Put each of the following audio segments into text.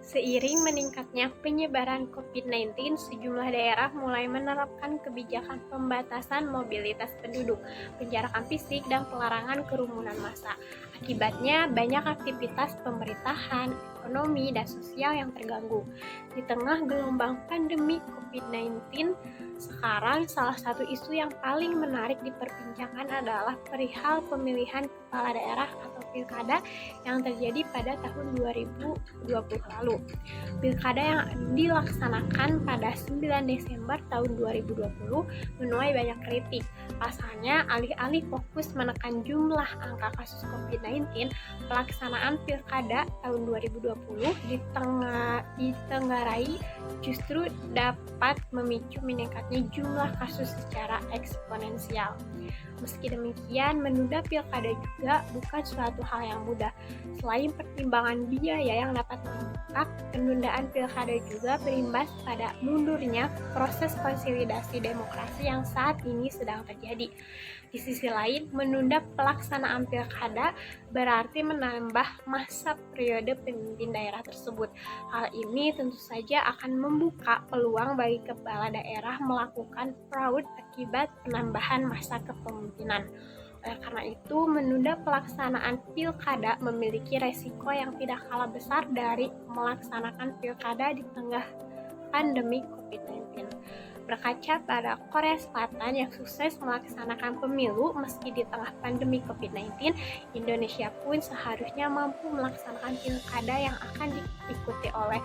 Seiring meningkatnya penyebaran COVID-19, sejumlah daerah mulai menerapkan kebijakan pembatasan mobilitas penduduk, penjarakan fisik, dan pelarangan kerumunan massa. Akibatnya, banyak aktivitas pemerintahan, ekonomi, dan sosial yang terganggu. Di tengah gelombang pandemi COVID-19, sekarang salah satu isu yang paling menarik diperbincangkan adalah perihal pemilihan kepala daerah atau pilkada yang terjadi pada tahun 2020 lalu. Pilkada yang dilaksanakan pada 9 Desember tahun 2020 menuai banyak kritik. Pasalnya, alih-alih fokus menekan jumlah angka kasus COVID-19, pelaksanaan pilkada tahun 2020 ditenggarai justru dapat memicu meningkatnya jumlah kasus secara eksponensial. Meski demikian, menunda pilkada juga bukan suatu hal yang mudah. Selain pertimbangan biaya yang dapat membengkak, penundaan pilkada juga berimbas pada mundurnya proses konsolidasi demokrasi yang saat ini sedang terjadi. Di sisi lain, menunda pelaksanaan pilkada berarti menambah masa periode pemimpin daerah tersebut. Hal ini tentu saja akan membuka peluang bagi kepala daerah melakukan fraud akibat penambahan masa kepemimpinan. Oleh karena itu, menunda pelaksanaan pilkada memiliki resiko yang tidak kalah besar dari melaksanakan pilkada di tengah pandemi COVID-19. Berkaca pada Korea Selatan yang sukses melaksanakan pemilu meski di tengah pandemi COVID-19, Indonesia pun seharusnya mampu melaksanakan pilkada yang akan diikuti oleh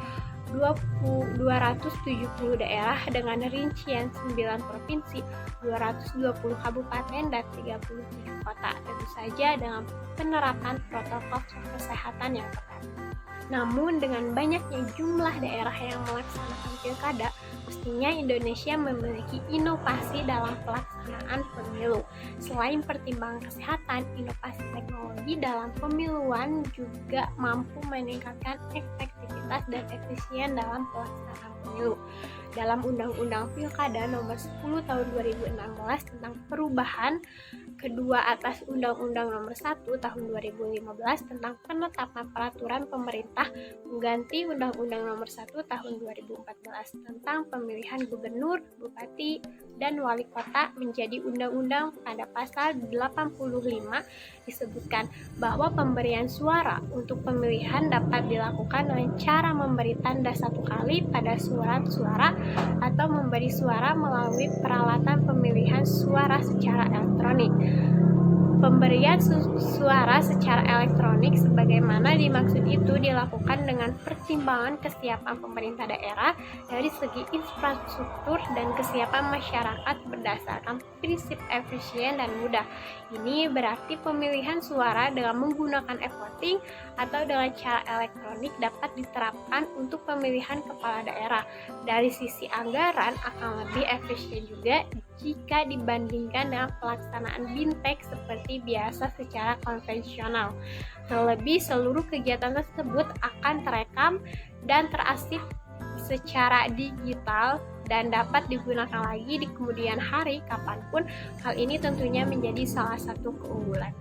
270 daerah dengan rincian 9 provinsi, 220 kabupaten, dan 37 kota, tentu saja dengan penerapan protokol kesehatan yang ketat. Namun dengan banyaknya jumlah daerah yang melaksanakan pilkada, mestinya Indonesia memiliki inovasi dalam pelaksanaan pemilu. Selain pertimbangan kesehatan, inovasi teknologi dalam pemiluan juga mampu meningkatkan efektivitas dan efisien dalam pelaksanaan pemilu. Dalam Undang-Undang Pilkada Nomor 10 Tahun 2016 tentang perubahan kedua atas Undang-Undang Nomor 1 Tahun 2015 tentang penetapan peraturan pemerintah mengganti Undang-Undang Nomor 1 Tahun 2014 tentang pemilihan gubernur, bupati, dan wali kota menjadi undang-undang. Pada pasal 85 disebutkan bahwa pemberian suara untuk pemilihan dapat dilakukan dengan cara memberi tanda 1 kali pada surat suara atau memberi suara melalui peralatan pemilihan suara secara elektronik. Pemberian suara secara elektronik sebagaimana dimaksud itu dilakukan dengan pertimbangan kesiapan pemerintah daerah dari segi infrastruktur dan kesiapan masyarakat berdasarkan prinsip efisien dan mudah. Ini berarti pemilihan suara dengan menggunakan e-voting atau dengan cara elektronik dapat diterapkan untuk pemilihan kepala daerah. Dari sisi anggaran akan lebih efisien juga jika dibandingkan dengan pelaksanaan bintek seperti biasa secara konvensional. Terlebih, seluruh kegiatan tersebut akan terekam dan terarsip secara digital dan dapat digunakan lagi di kemudian hari kapanpun. Hal ini tentunya menjadi salah satu keunggulan.